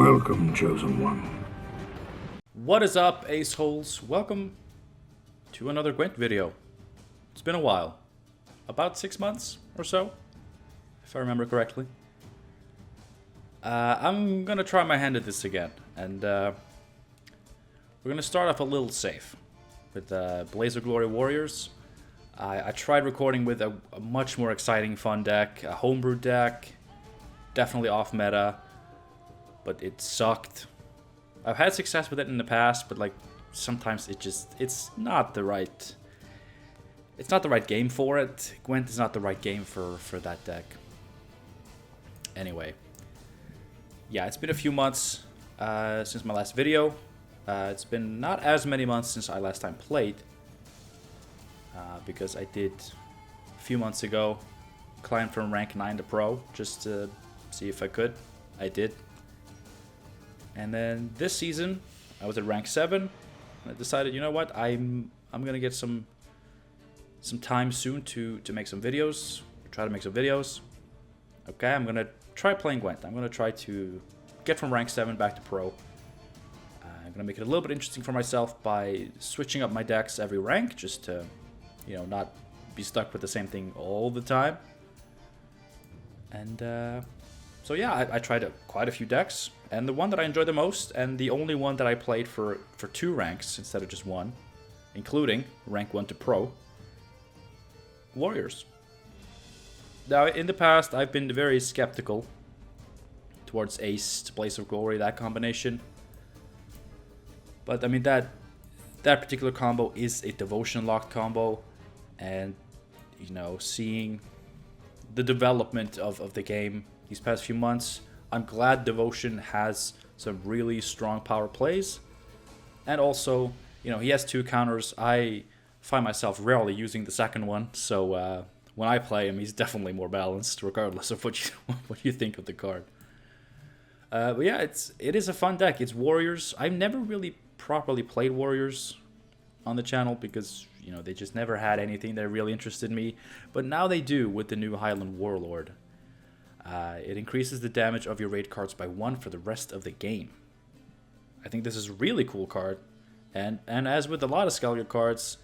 Welcome, Chosen One. What is up, aceholes? Welcome to another Gwent video. It's been a while. About 6 months or so, if I remember correctly. I'm gonna try my hand at this again, and we're gonna start off a little safe with Blaze of Glory Warriors. I tried recording with a much more exciting, fun deck, a homebrew deck, definitely off meta, but it sucked. I've had success with it in the past, but like sometimes it's not the right game for it. Gwent is not the right game for that deck. Anyway, yeah, it's been a few months since my last video. It's been not as many months since I last time played, because I did a few months ago climb from rank 9 to pro just to see if I could. I did. And then this season I was at rank 7. I decided, you know what, I'm gonna get some time soon to make some videos. Try to make some videos. Okay, I'm gonna try playing Gwent. I'm gonna try to get from rank 7 back to pro. I'm gonna make it a little bit interesting for myself by switching up my decks every rank, just to, you know, not be stuck with the same thing all the time. And so yeah, I tried quite a few decks, and the one that I enjoyed the most, and the only one that I played for 2 ranks instead of just 1, including rank 1 to pro, Warriors. Now, in the past, I've been very skeptical towards Ace to Blaze of Glory, that combination. But I mean, that particular combo is a devotion locked combo, and you know, seeing the development of the game these past few months, I'm glad Devotion has some really strong power plays. And also, you know, he has 2 counters. I find myself rarely using the second one, so when I play him, he's definitely more balanced, regardless of what you think of the card. But yeah, it is a fun deck. It's Warriors. I've never really properly played Warriors on the channel because, you know, they just never had anything that really interested me. But now they do with the new Highland Warlord. It increases the damage of your raid cards by 1 for the rest of the game. I think this is a really cool card. And as with a lot of Skellige cards,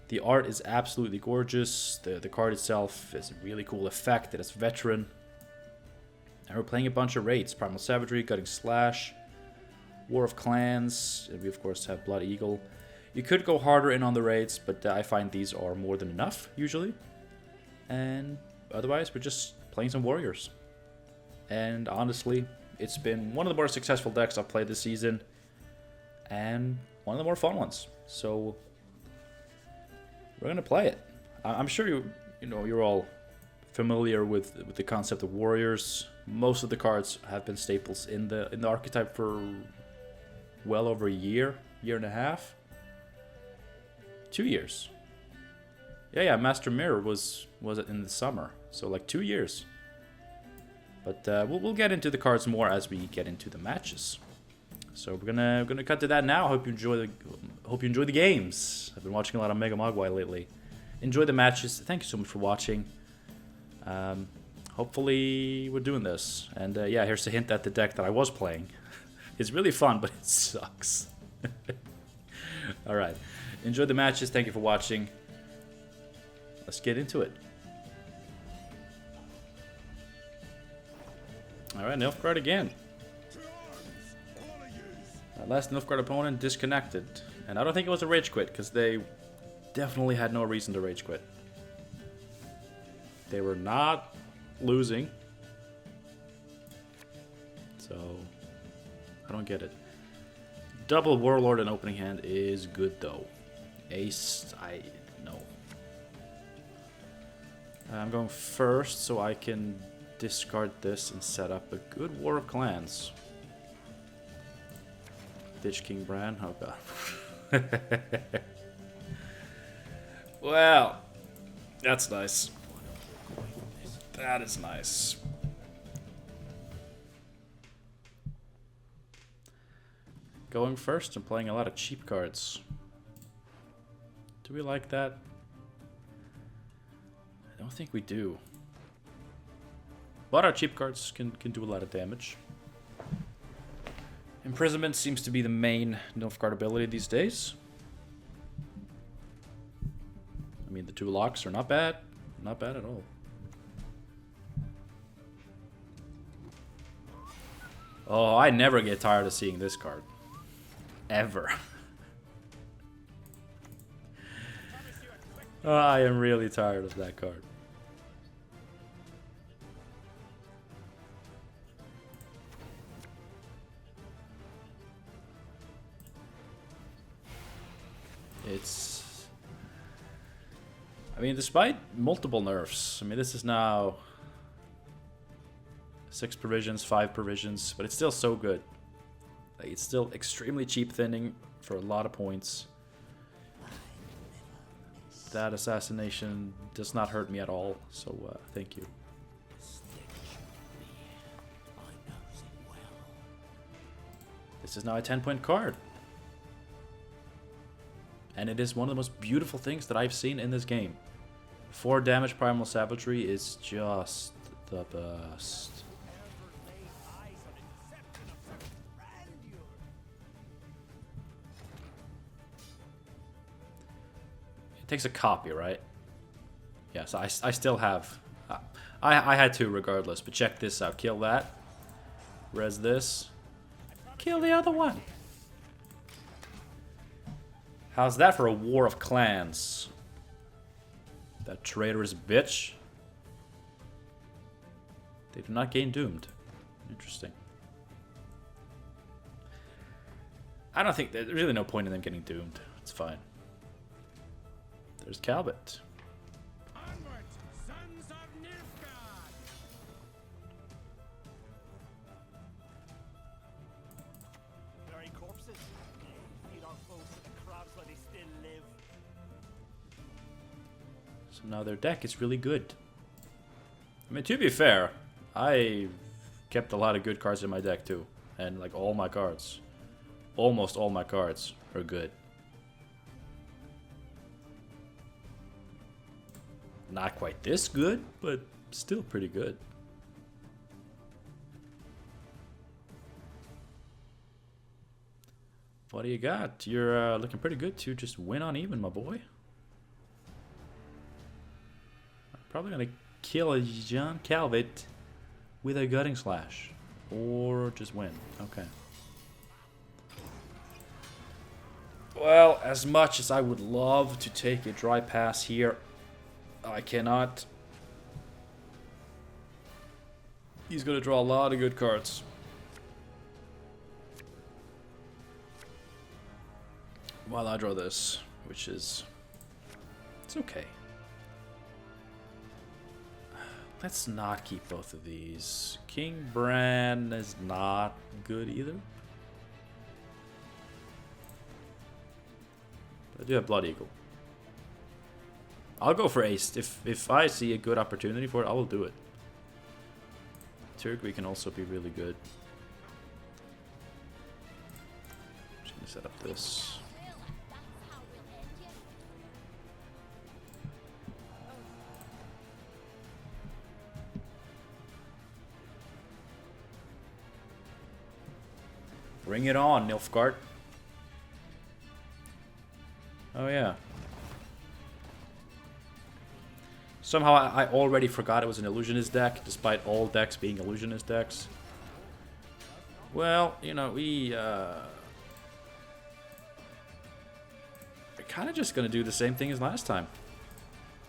the art is absolutely gorgeous. The card itself is a really cool effect. It has Veteran. And we're playing a bunch of raids. Primal Savagery, Gutting Slash, War of Clans. And we of course have Blood Eagle. You could go harder in on the raids, but I find these are more than enough, usually. And otherwise, we're just playing some Warriors. And honestly, it's been one of the more successful decks I've played this season, and one of the more fun ones. So we're gonna play it. I'm sure you're all familiar with the concept of Warriors. Most of the cards have been staples in the archetype for well over a year and a half, 2 years. Yeah, Master Mirror was in the summer, so like 2 years. But we'll get into the cards more as we get into the matches. So we're gonna cut to that now. Hope you enjoy the games. I've been watching a lot of Mega Mogwai lately. Enjoy the matches. Thank you so much for watching. Hopefully we're doing this. And yeah, here's a hint at the deck that I was playing. It's really fun, but it sucks. All right, enjoy the matches. Thank you for watching. Let's get into it. Alright, Nilfgaard again. Last Nilfgaard opponent disconnected. And I don't think it was a rage quit, because they definitely had no reason to rage quit. They were not losing. So, I don't get it. Double Warlord in opening hand is good though. Ace, I know. I'm going first so I can discard this and set up a good War of Clans. Ditch King Bran, oh god. Well, that's nice. That is nice. Going first and playing a lot of cheap cards. Do we like that? I don't think we do. But our cheap cards can do a lot of damage. Imprisonment seems to be the main Nilfgaard ability these days. I mean, the 2 locks are not bad. Not bad at all. Oh, I never get tired of seeing this card. Ever. Oh, I am really tired of that card. It's... I mean, despite multiple nerfs, I mean, this is now 6 provisions, 5 provisions, but it's still so good. Like, it's still extremely cheap thinning for a lot of points. That assassination does not hurt me at all, so thank you. This is now a 10-point card. And it is one of the most beautiful things that I've seen in this game. 4 damage Primal Savagery is just the best. It takes a copy, right? Yeah, so I still have... I had 2 regardless, but check this out. Kill that. Res this. Kill the other one. How's that for a war of clans? That traitorous bitch. They do not gain doomed. Interesting. I don't think there's really no point in them getting doomed. It's fine. There's Calbit. Onward, sons of Nilfgaard! Very corpses. Feed our foes to the crabs while they still live. So now their deck is really good. I mean, to be fair, I kept a lot of good cards in my deck too. And like all my cards, almost all my cards are good. Not quite this good, but still pretty good. What do you got? You're looking pretty good to just win on even, my boy. I'm probably gonna kill John Calvert with a gutting slash, or just win. Okay. Well, as much as I would love to take a dry pass here, I cannot. He's gonna draw a lot of good cards. While I draw this, which is... it's okay. Let's not keep both of these. King Bran is not good either. But I do have Blood Eagle. I'll go for Ace. If I see a good opportunity for it, I will do it. Turkey can also be really good. Just gonna set up this. Bring it on, Nilfgaard. Oh yeah. Somehow I already forgot it was an illusionist deck, despite all decks being illusionist decks. Well, you know, we're kind of just going to do the same thing as last time.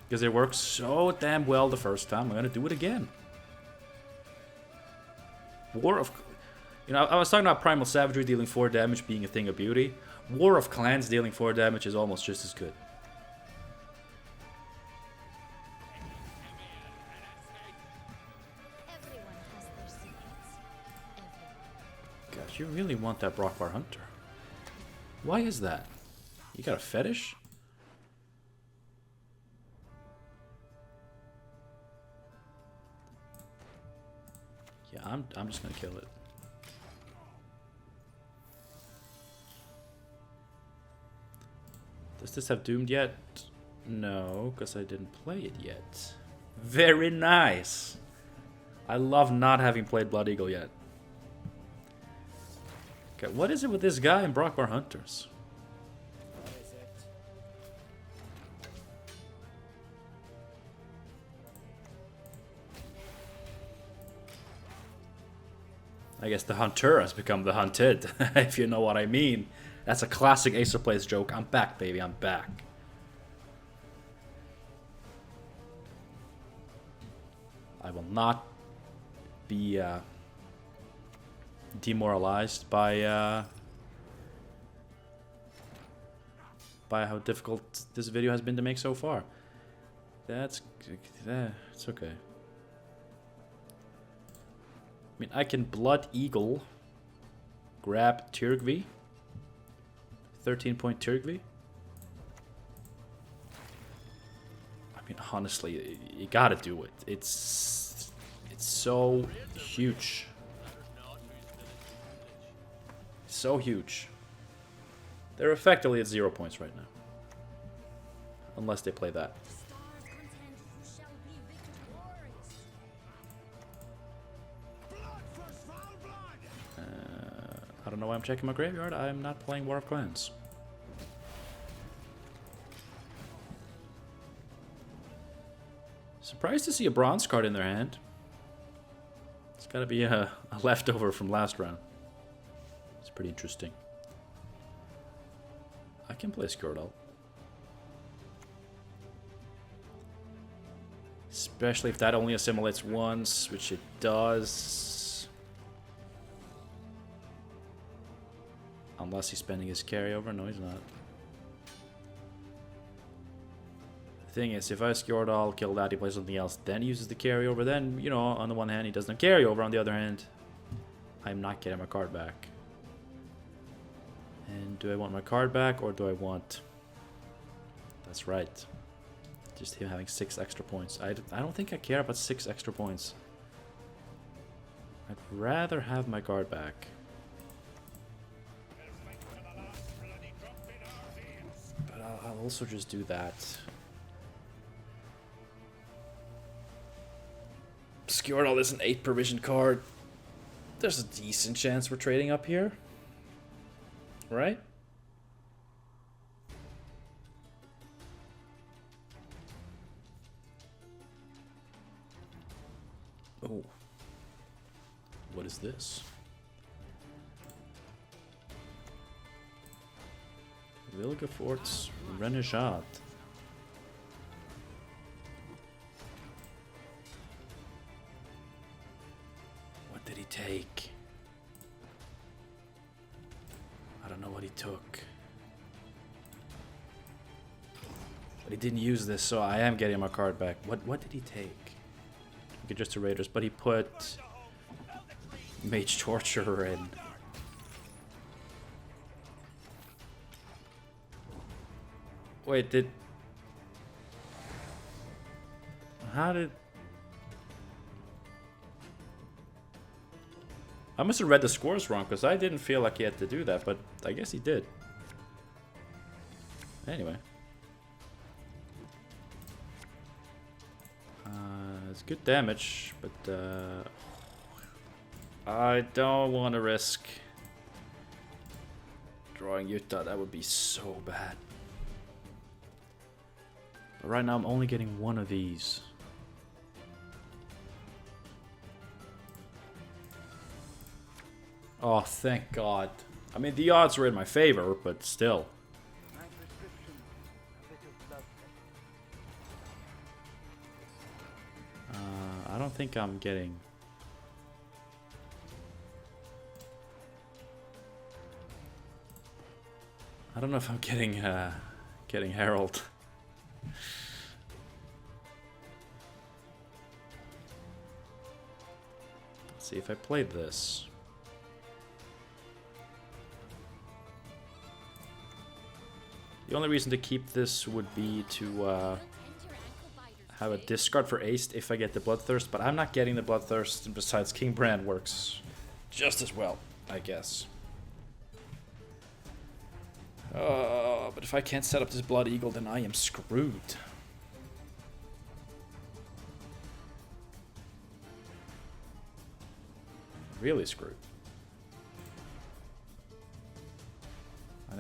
Because it worked so damn well the first time, I'm going to do it again. War of... You know, I was talking about Primal Savagery dealing 4 damage being a thing of beauty. War of Clans dealing 4 damage is almost just as good. Gosh, you really want that Brockbar Hunter. Why is that? You got a fetish? Yeah, I'm just gonna kill it. Does this have Doomed yet? No, because I didn't play it yet. Very nice. I love not having played Blood Eagle yet. Okay, what is it with this guy and Brockbar Hunters? What is it? I guess the hunter has become the hunted, if you know what I mean. That's a classic Ace of Plays joke. I'm back, baby, I'm back. I will not be demoralized by how difficult this video has been to make so far. It's okay. I mean, I can Blood Eagle, grab Tyrgvi, 13-point Tyrgvi. I mean, honestly, you gotta do it. It's so huge. So huge. They're effectively at 0 points right now. Unless they play that. I don't know why I'm checking my graveyard. I'm not playing War of Clans. Surprised to see a bronze card in their hand. It's gotta be a leftover from last round. It's pretty interesting. I can play Skjordal. Especially if that only assimilates once, which it does. Unless he's spending his carryover. No, he's not. The thing is, if I Skjordal, kill that, he plays something else, then he uses the carryover, then, you know, on the one hand, he doesn't carry over. On the other hand, I'm not getting my card back. And do I want my card back, or do I want... That's right. Just him having 6 extra points. I don't think I care about 6 extra points. I'd rather have my card back. But I'll also just do that. Skjordal is an 8 provision card. There's a decent chance we're trading up here. Right? Oh. What is this? Vilgefort's Renegade. What did he take? I don't know what he took. But he didn't use this, so I am getting my card back. What did he take? Okay, just the Raiders, but he put Mage Torturer in. Wait, how did... I must have read the scores wrong, because I didn't feel like he had to do that, but I guess he did. Anyway. It's good damage, but I don't want to risk drawing Utah. That would be so bad. But right now I'm only getting one of these. Oh, thank God. I mean, the odds were in my favor, but still. I don't think I'm getting... I don't know if I'm getting Herald. Let's see if I played this. The only reason to keep this would be to have a discard for Ace if I get the Bloodthirst, but I'm not getting the Bloodthirst, and besides, King Brand works just as well, I guess. But if I can't set up this Blood Eagle, then I am screwed. Really screwed.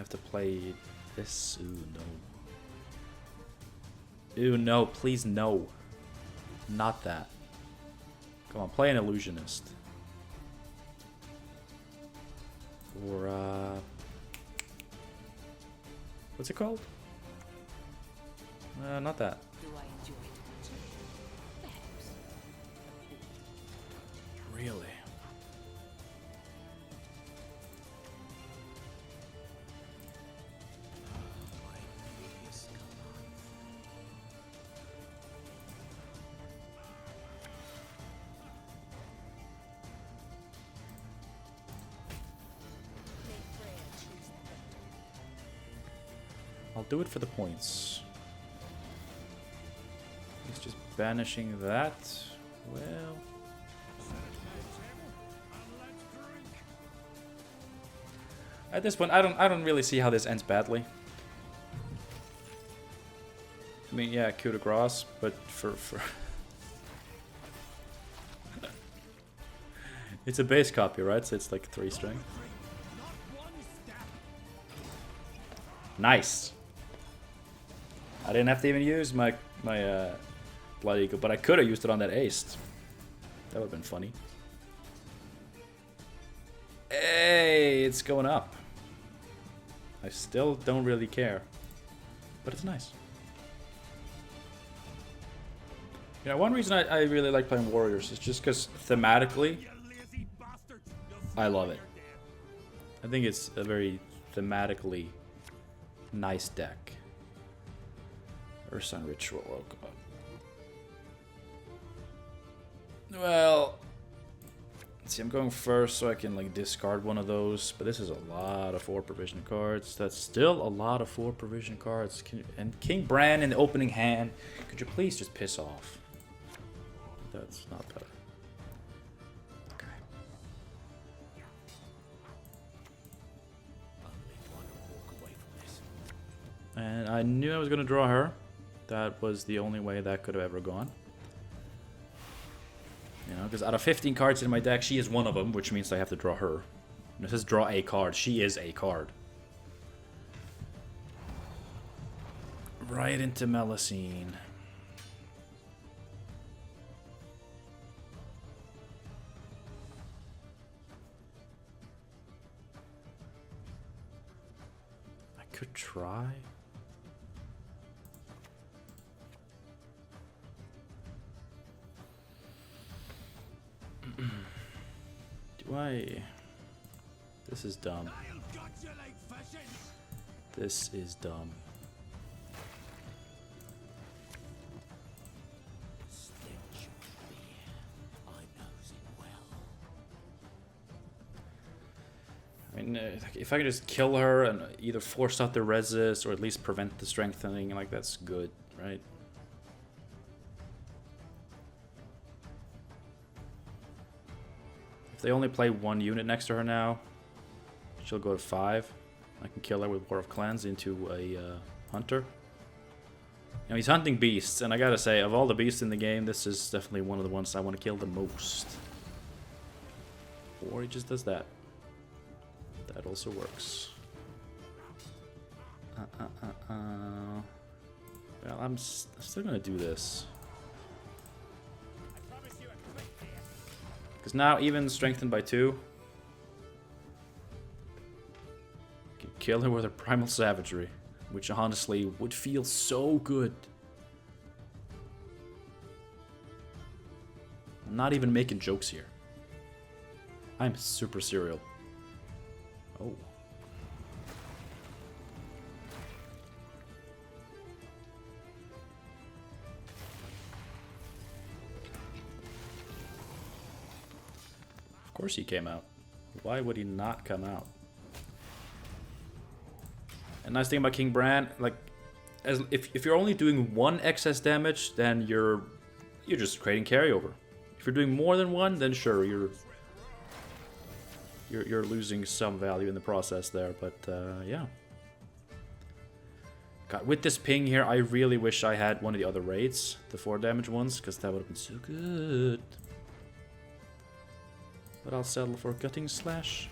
have to play this. Ooh, no. Ooh, no, please no. Not that. Come on, play an illusionist. Or, what's it called? Not that. Do I enjoy it? Perhaps. Really? I'll do it for the points. He's just banishing that. Well, at this point, I don't really see how this ends badly. I mean, yeah, coup de grace, but for it's a base copy, right? So it's like 3 strength. Nice. I didn't have to even use my Blood Eagle, but I could have used it on that ace. That would have been funny. Hey, it's going up. I still don't really care, but it's nice. You know, one reason I really like playing Warriors is just because thematically, I love it. I think it's a very thematically nice deck. Ursine Ritual, oh god. Well, let's see, I'm going first so I can like discard one of those, but this is a lot of 4 provision cards. That's still a lot of 4 provision cards. And King Bran in the opening hand, could you please just piss off? That's not better. Okay. And I knew I was going to draw her. That was the only way that could have ever gone. You know, because out of 15 cards in my deck, she is one of them, which means I have to draw her. And it says draw a card. She is a card. Right into Melusine. I could try. Do I... This is dumb. This is dumb. I mean, if I can just kill her and either force out the resist or at least prevent the strengthening, like that's good, right? If they only play 1 unit next to her now, she'll go to 5. I can kill her with War of Clans into a hunter. You know, he's hunting beasts, and I gotta say, of all the beasts in the game, this is definitely one of the ones I want to kill the most. Or he just does that. That also works. Well, I'm still gonna do this. Because now, even strengthened by 2, I can kill her with her Primal Savagery, which honestly would feel so good. I'm not even making jokes here. I'm super serial. Oh. Of course he came out. Why would he not come out? And nice thing about King Bran, like, if you're only doing 1 excess damage, then you're just creating carryover. If you're doing more than 1, then sure, you're losing some value in the process there. But yeah. God, with this ping here, I really wish I had one of the other raids, the 4 damage ones, because that would have been so good. But I'll settle for Gutting Slash.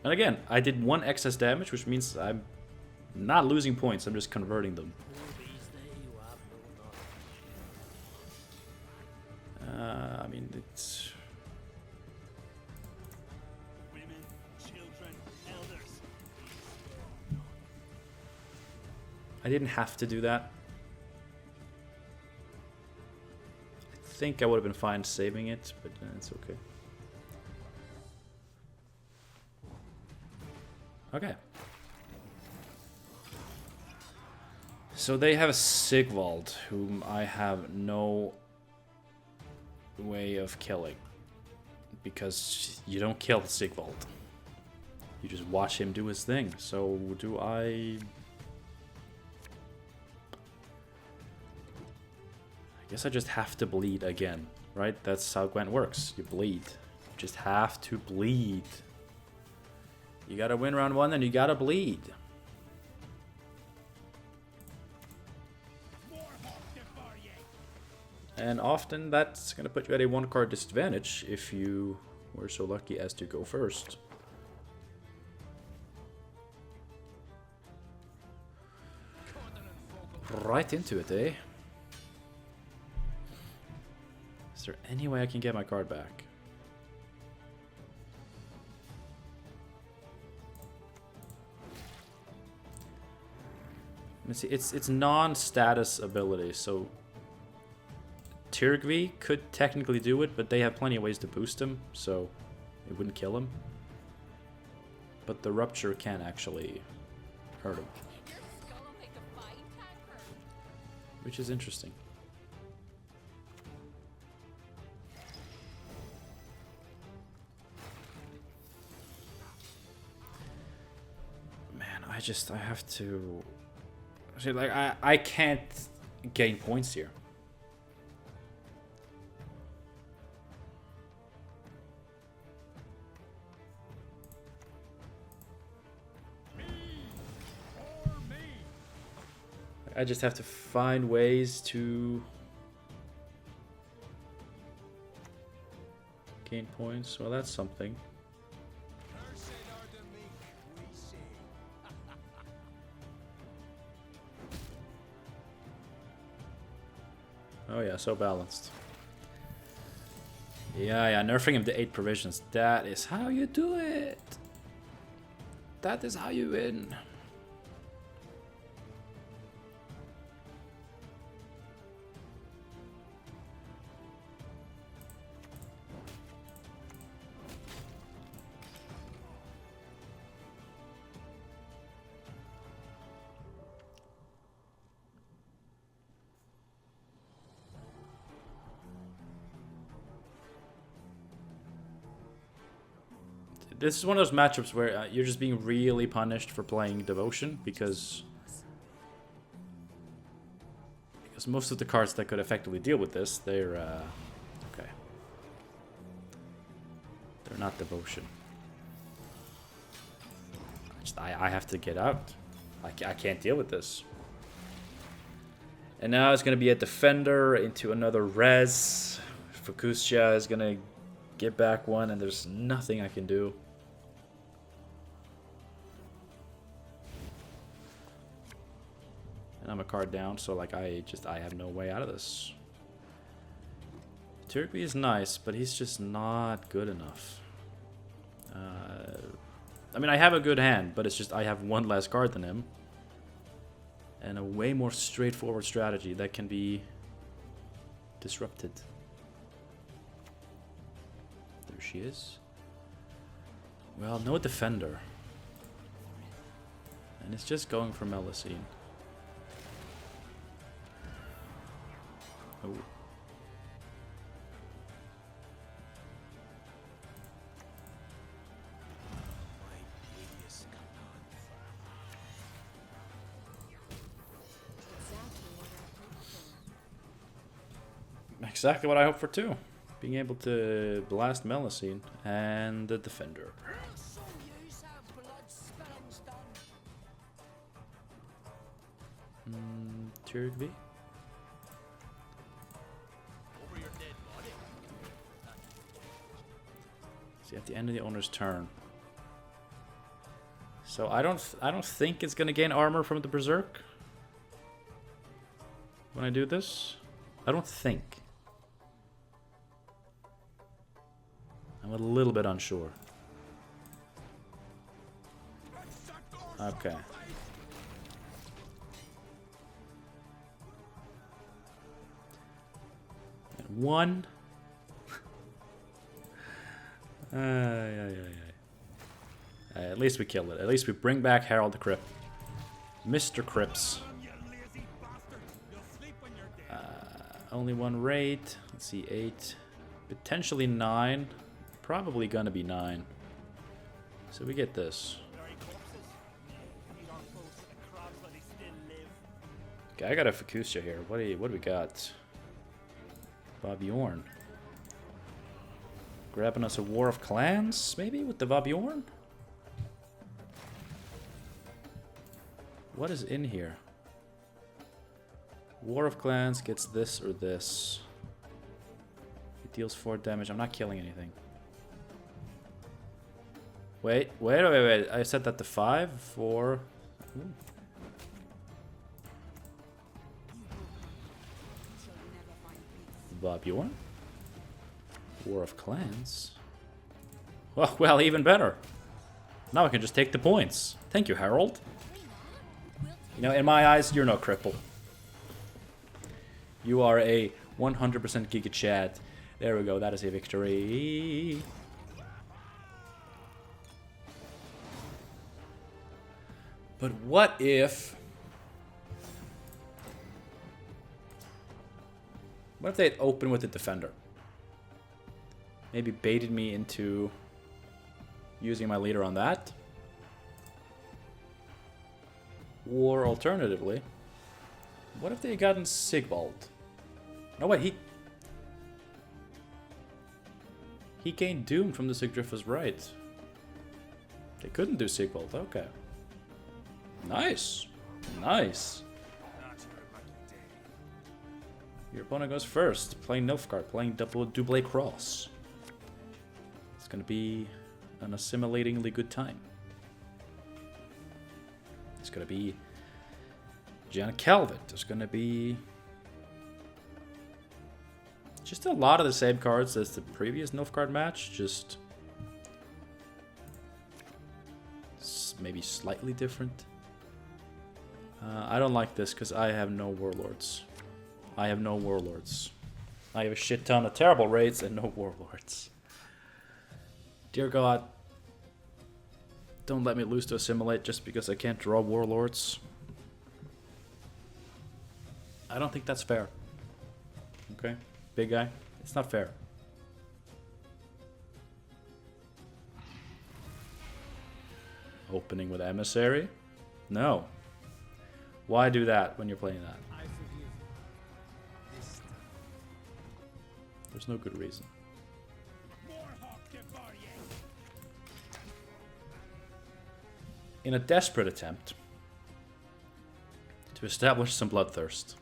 And again, I did 1 excess damage, which means I'm not losing points, I'm just converting them. I mean, it's... Women, children, elders. I didn't have to do that. I think I would have been fine saving it, but it's okay. Okay. So they have a Sigvald, whom I have no way of killing. Because you don't kill Sigvald. You just watch him do his thing. So do I... I guess I just have to bleed again, right? That's how Gwent works. You bleed. You just have to bleed. You gotta win round 1 and you gotta bleed. And often that's gonna put you at a 1-card disadvantage if you were so lucky as to go first. Right into it, eh? Is there any way I can get my card back? Let me see, it's non-status ability, so Tyrgvi could technically do it, but they have plenty of ways to boost him, so it wouldn't kill him. But the Rupture can actually hurt him. Which is interesting. Man, I have to... See, like, I can't gain points here. I just have to find ways to gain points. Well, that's something. Oh yeah, so balanced. Yeah, nerfing him to 8 provisions. That is how you do it. That is how you win. This is one of those matchups where you're just being really punished for playing Devotion because most of the cards that could effectively deal with this, they're okay. They're not Devotion. I have to get out. I can't deal with this. And now it's going to be a Defender into another Res. Fukusha is going to get back 1, and there's nothing I can do. And I'm a card down, so like I have no way out of this. Tyrgvi is nice, but he's just not good enough. I mean, I have a good hand, but it's just I have 1 less card than him. And a way more straightforward strategy that can be disrupted. There she is. Well, no Defender. And it's just going for Melusine. Oh. Exactly what I hope for too. Being able to blast Melusine and the Defender. Tyrgvi. See, at the end of the owner's turn, So I don't think it's gonna gain armor from the Berserk when I do this. I don't think. I'm a little bit unsure. Okay. And one. At least we kill it. At least we bring back Harold the Crip. Mr. Crips. Only one raid. Let's see, 8. Potentially 9. Probably gonna be 9. So we get this. Okay, I got a Fukusha here. What do we got? Vabiorn. Grabbing us a War of Clans, maybe, with the Vabiorn? What is in here? War of Clans gets this or this. It deals 4 damage. I'm not killing anything. Wait. I set that to 5 for... Ooh. Vabiorn. War of Clans. Well, even better. Now I can just take the points. Thank you, Harold. You know, in my eyes, you're no cripple. You are a 100% Giga Chad. There we go, that is a victory. But what if... What if they'd open with the Defender? Maybe baited me into using my leader on that. Or alternatively, what if they had gotten Sigvald? No, wait, he gained Doom from the Sigdrifa's right. They couldn't do Sigvald, okay. Nice. Nice. Your opponent goes first, playing Nilfgaard, playing double cross. It's gonna be an assimilatingly good time. It's gonna be Jan Calvet. There's gonna be just a lot of the same cards as the previous Nilfgaard match, just maybe slightly different. I don't like this because I have no warlords. I have no warlords. I have a shit ton of terrible raids and no warlords. Dear God, don't let me lose to assimilate just because I can't draw warlords. I don't think that's fair. Okay, big guy, it's not fair. Opening with Emissary? No. Why do that when you're playing that? There's no good reason. In a desperate attempt to establish some bloodthirst.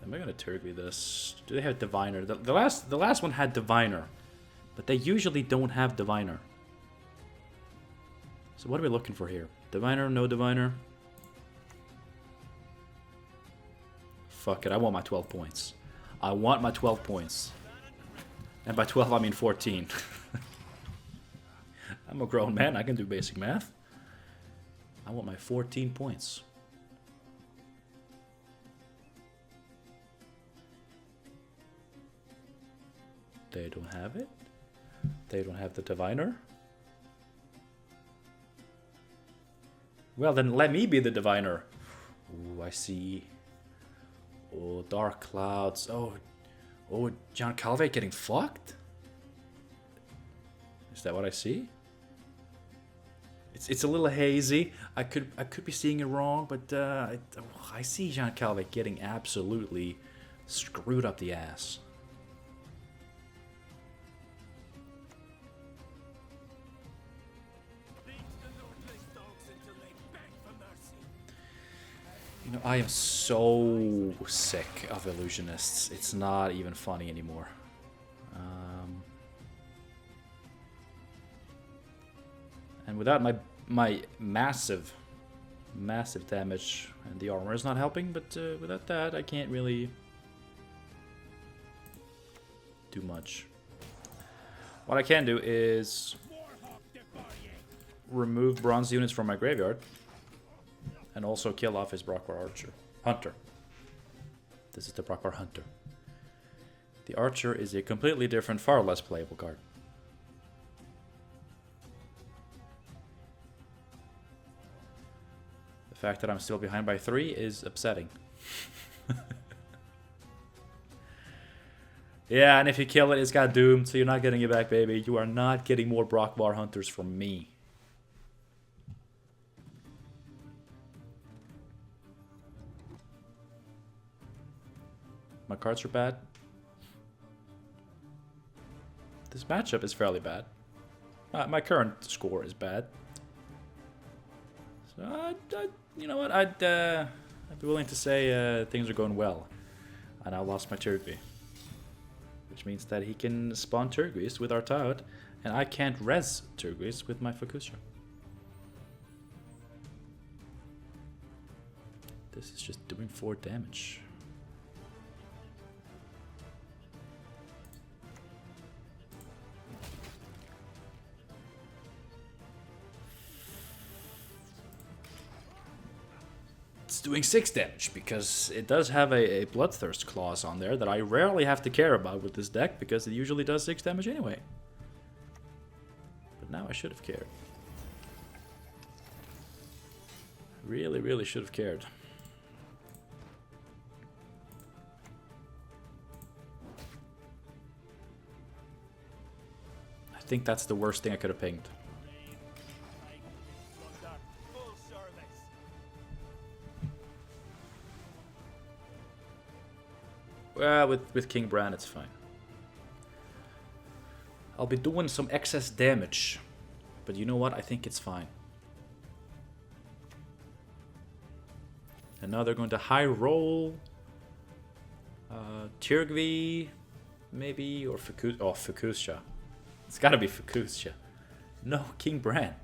Am I gonna Turgly this? Do they have Diviner? The last one had Diviner, but they usually don't have Diviner. So what are we looking for here? Diviner, no Diviner? Fuck it, I want my 12 points. I want my 12 points. And by 12 I mean 14. I'm a grown man, I can do basic math. I want my 14 points. They don't have it. They don't have the Diviner. Well, then let me be the Diviner. Ooh, I see. Oh, Dark Clouds. Oh, John Calvet getting fucked? Is that what I see? It's a little hazy. I could be seeing it wrong, but I see John Calvet getting absolutely screwed up the ass. You know, I am so sick of illusionists. It's not even funny anymore. And without my massive damage, and the armor is not helping, but without that I can't really do much. What I can do is remove bronze units from my graveyard and also kill off his Brockvar Hunter. This is the Brockvar Hunter. The Archer is a completely different, far less playable card. The fact that I'm still behind by 3 is upsetting. Yeah, and if you kill it, it's got doomed, so you're not getting it back, baby. You are not getting more Brockvar Hunters from me. My cards are bad. This matchup is fairly bad. My current score is bad. So, you know what? I'd be willing to say things are going well. I now lost my Turkey. Which means that he can spawn Turquoise with our Taut, and I can't res Turquoise with my Fukusha. This is just doing 4 damage. It's doing 6 damage because it does have a Bloodthirst clause on there that I rarely have to care about with this deck because it usually does 6 damage anyway. But now I should have cared. Really, really should have cared. I think that's the worst thing I could have pinged. Well, with King Bran, it's fine. I'll be doing some excess damage. But you know what? I think it's fine. And now they're going to high roll. Tyrgvi, maybe, or Fukusha. It's gotta be Fukusha. No, King Bran.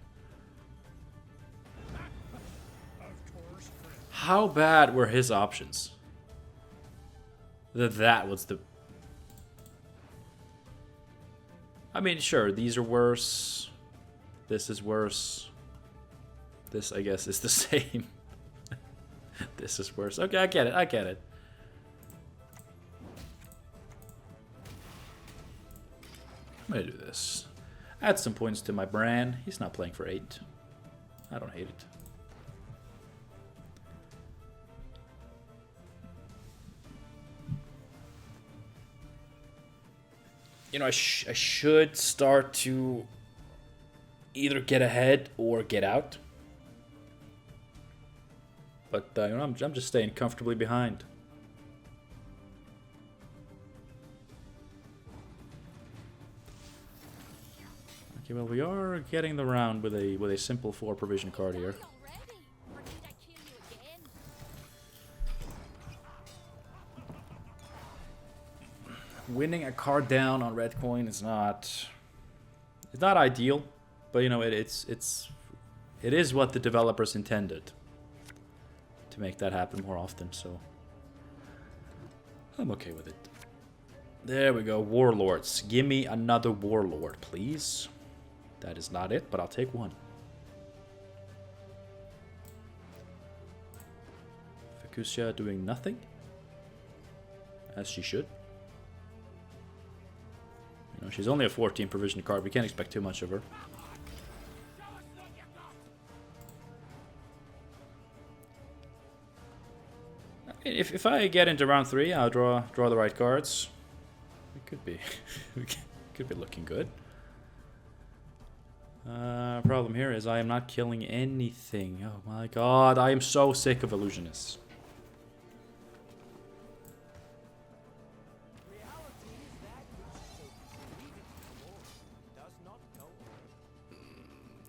How bad were his options? That was the... I mean, sure, these are worse. This is worse. This, I guess, is the same. This is worse. Okay, I get it, I get it. I'm gonna do this. Add some points to my Bran. He's not playing for 8. I don't hate it. You know, I should start to either get ahead or get out. But you know, I'm just staying comfortably behind. Okay, well, we are getting the round with a simple 4 provision card here. Winning a card down on red coin is not... It's not ideal, but you know, it is what the developers intended to make that happen more often, so I'm okay with it. There we go, Warlords. Give me another Warlord, please. That is not it, but I'll take one. Fukusha doing nothing, as she should. You know, she's only a 14 provision card. We can't expect too much of her. If I get into round 3, I'll draw the right cards. It could be, could be looking good. Problem here is I am not killing anything. Oh my god, I am so sick of illusionists.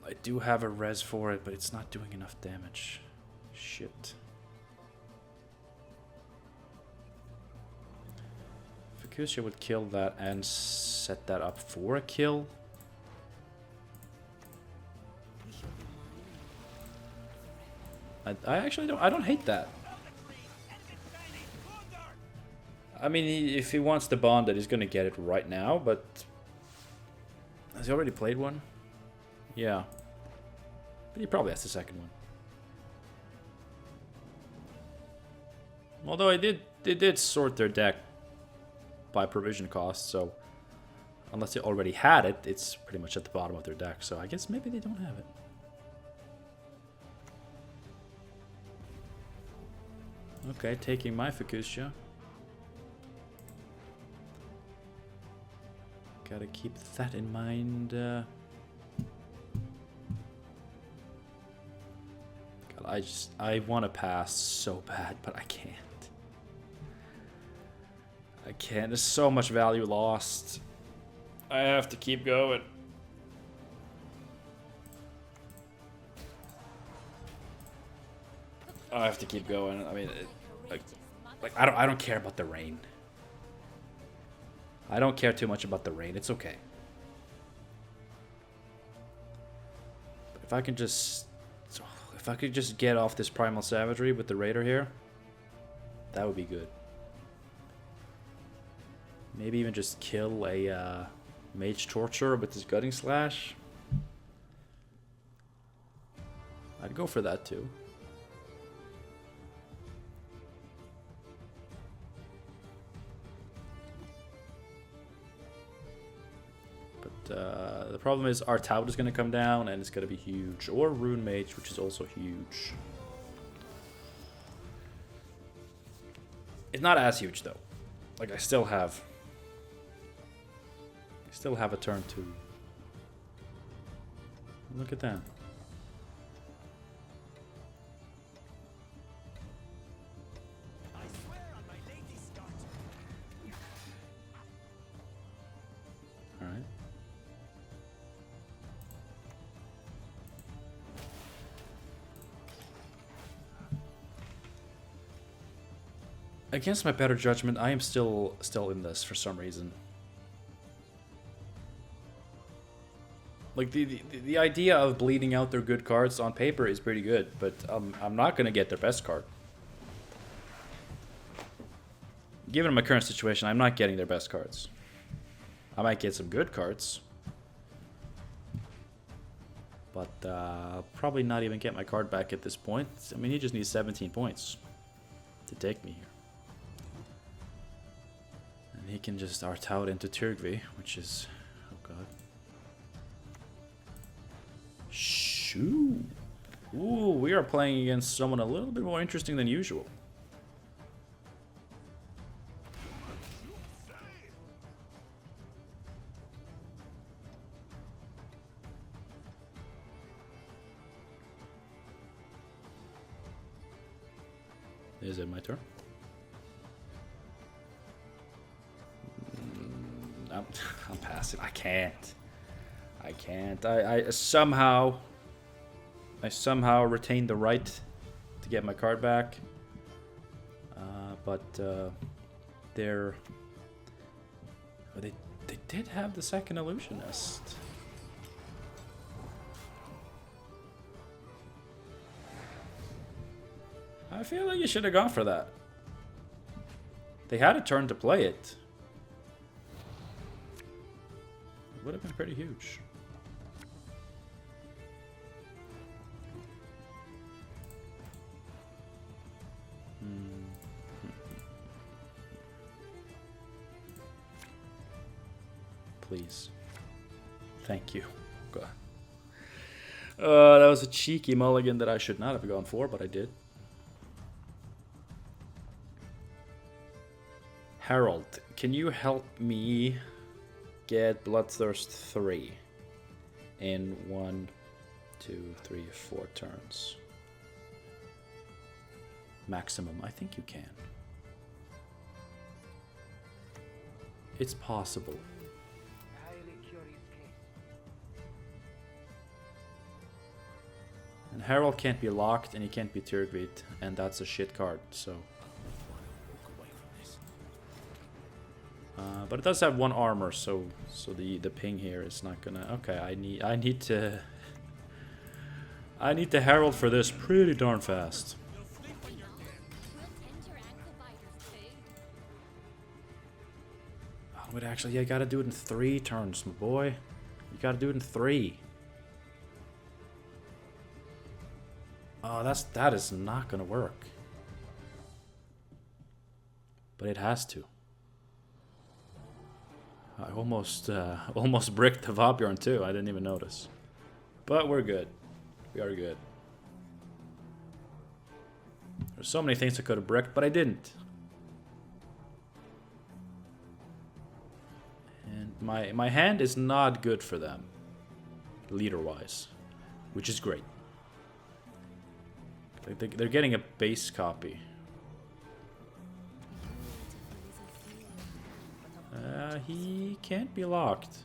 I do have a res for it, but it's not doing enough damage. Shit. Fukusha would kill that and set that up for a kill. I actually don't. I don't hate that. I mean, if he wants the bond, that he's gonna get it right now. But has he already played one? Yeah. But he probably has the second one. Although they did sort their deck by provision cost, so unless they already had it, it's pretty much at the bottom of their deck. So I guess maybe they don't have it. Okay, taking my Fukusha. Gotta keep that in mind. God, I want to pass so bad, but I can't. I can't. There's so much value lost. I have to keep going. I have to keep going. I mean, like I don't care about the rain. I don't care too much about the rain. It's okay. But if I could just get off this primal savagery with the raider here, that would be good. Maybe even just kill a mage torture with his gutting slash. I'd go for that too. The problem is our tout is going to come down and it's going to be huge. Or Rune Mage, which is also huge. It's not as huge though. Like I still have a turn 2. Look at that. Alright. Against my better judgment, I am still in this for some reason. Like the idea of bleeding out their good cards on paper is pretty good, but I'm not gonna get their best card. Given my current situation, I'm not getting their best cards. I might get some good cards, but probably not even get my card back at this point. I mean, he just needs 17 points to take me here. And he can just art out into Tyrgvi, which is... oh god. Shoo! Ooh, we are playing against someone a little bit more interesting than usual. Is it my turn? I'm passing. I can't. I somehow retain the right to get my card back. But they did have the second illusionist. I feel like you should have gone for that. They had a turn to play it. It would have been pretty huge. Please. Thank you. God. That was a cheeky mulligan that I should not have gone for, but I did. Harold, can you help me get Bloodthirst 3 in 1, 2, 3, 4 turns? Maximum. I think you can. It's possible. And Harold can't be locked and he can't be Tyrgvit, and that's a shit card, so... but it does have 1 armor, so the ping here is not gonna... Okay, I need to I need the Herald for this pretty darn fast. We'll tend your ankle biters too. Oh, but actually, yeah, you gotta do it in 3 turns, my boy. You gotta do it in 3. Oh, that is not gonna work. But it has to. I almost bricked the Vabjorn too. I didn't even notice. But we're good. We are good. There's so many things I could have bricked, but I didn't. And my hand is not good for them, leader-wise, which is great. They're getting a base copy. He can't be locked.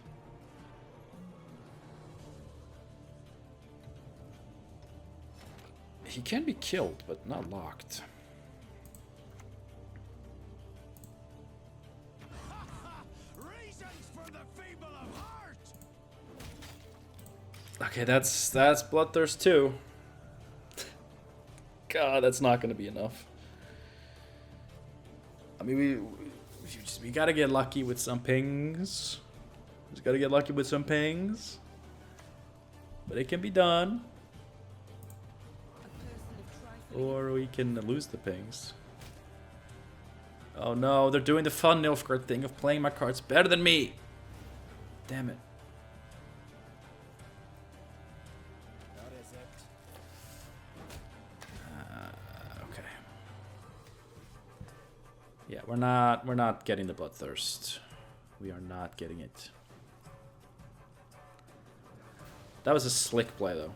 He can be killed, but not locked. Reasons for the feeble of heart. Okay, that's Bloodthirst 2. God, that's not gonna be enough. I mean, we gotta get lucky with some pings. Just gotta get lucky with some pings. But it can be done. Or we can lose the pings. Oh no, they're doing the fun Nilfgaard thing of playing my cards better than me. Damn it. That is it. Okay. Yeah, we're not getting the Bloodthirst. We are not getting it. That was a slick play though.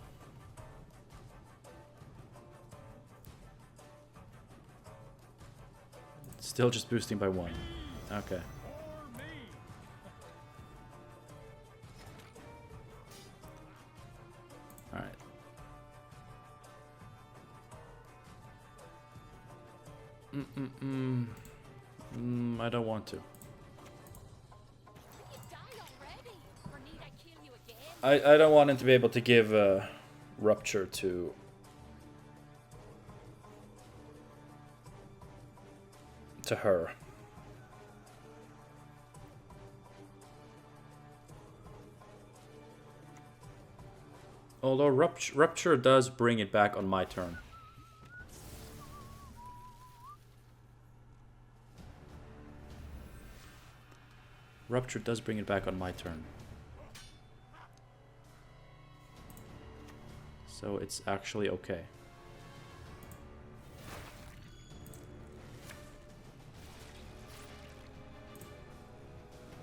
Still just boosting by 1. Okay. Alright. I don't want to. You died already. Or need I kill you again? I don't want him to be able to give Rupture to her. Although Rupture does bring it back on my turn. Rupture does bring it back on my turn. So it's actually okay.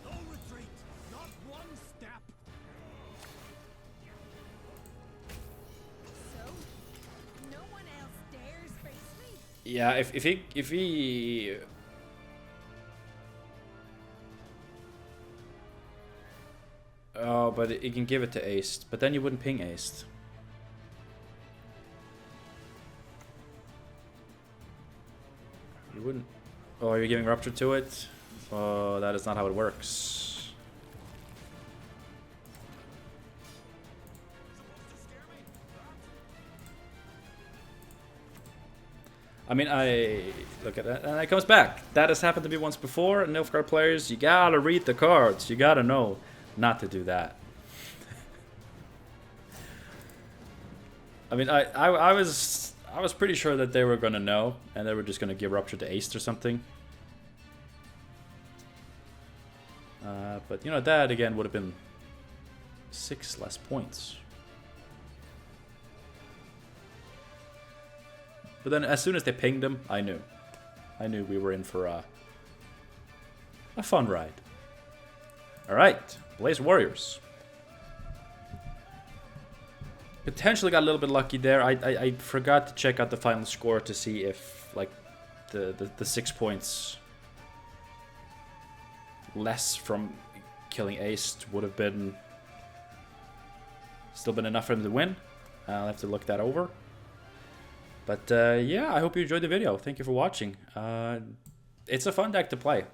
No retreat. Not one step. So, no one else dares face me? Yeah, if he oh, but it can give it to Ace, but then you wouldn't ping Ace. You wouldn't. Oh, you're giving Rupture to it? Oh, that is not how it works. I mean, look at that, and it comes back. That has happened to me once before. Nilfgaard players, you gotta read the cards. You gotta know not to do that. I mean, I was pretty sure that they were gonna know, and they were just gonna give Rupture to Ace or something. But you know, that again would have been 6 less points. But then as soon as they pinged him, I knew we were in for a fun ride. Alright, Blaze Warriors. Potentially got a little bit lucky there. I forgot to check out the final score to see if like the 6 points less from killing Ace would have been still been enough for him to win. I'll have to look that over. But yeah, I hope you enjoyed the video. Thank you for watching. It's a fun deck to play.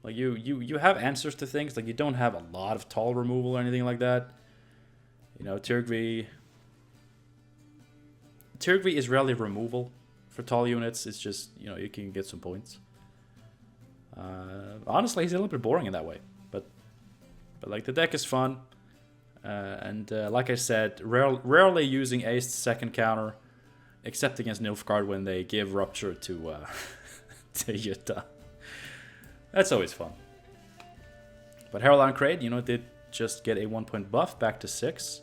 Like you have answers to things. Like you don't have a lot of tall removal or anything like that. You know, Tyrgvi Tirgvi is rarely removal for tall units. It's just, you know, you can get some points. Honestly, he's a little bit boring in that way, but like the deck is fun, and like I said, rarely using Ace second counter, except against Nilfgaard when they give Rupture to to Jutta. That's always fun. But Herald on Crate, you know, did just get a 1-point buff back to 6.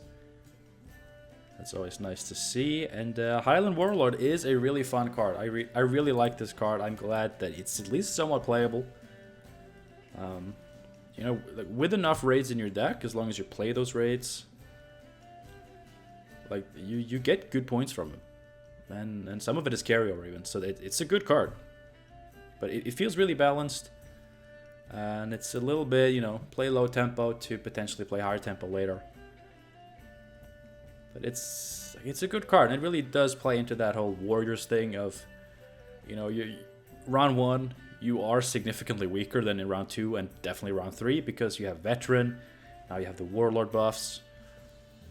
That's always nice to see. And Highland Warlord is a really fun card. I really like this card. I'm glad that it's at least somewhat playable. You know, like with enough raids in your deck, as long as you play those raids, like you get good points from him. And some of it is carryover even. So it's a good card. But it feels really balanced. And it's a little bit, you know, play low tempo to potentially play higher tempo later. But it's a good card, and it really does play into that whole Warriors thing of, you know, round 1, you are significantly weaker than in round 2 and definitely round 3 because you have Veteran, now you have the Warlord buffs.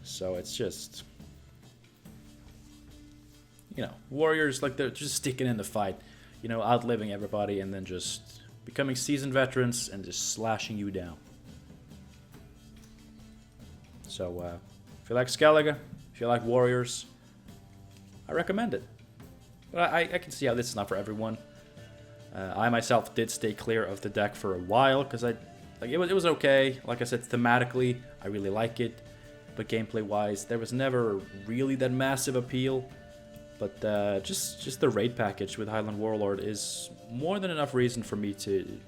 So it's just, you know, Warriors, like, they're just sticking in the fight, you know, outliving everybody and then just becoming seasoned veterans and just slashing you down. So, if you like Skellige, if you like Warriors, I recommend it. But I can see how this is not for everyone. I myself did stay clear of the deck for a while because it was okay. Like I said, thematically, I really like it, but gameplay-wise, there was never really that massive appeal. But just the raid package with Highland Warlord is more than enough reason for me to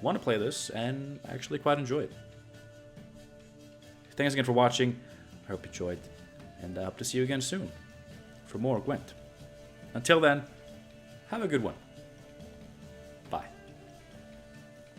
want to play this and actually quite enjoy it. Thanks again for watching. I hope you enjoyed, and I hope to see you again soon for more Gwent. Until then, have a good one.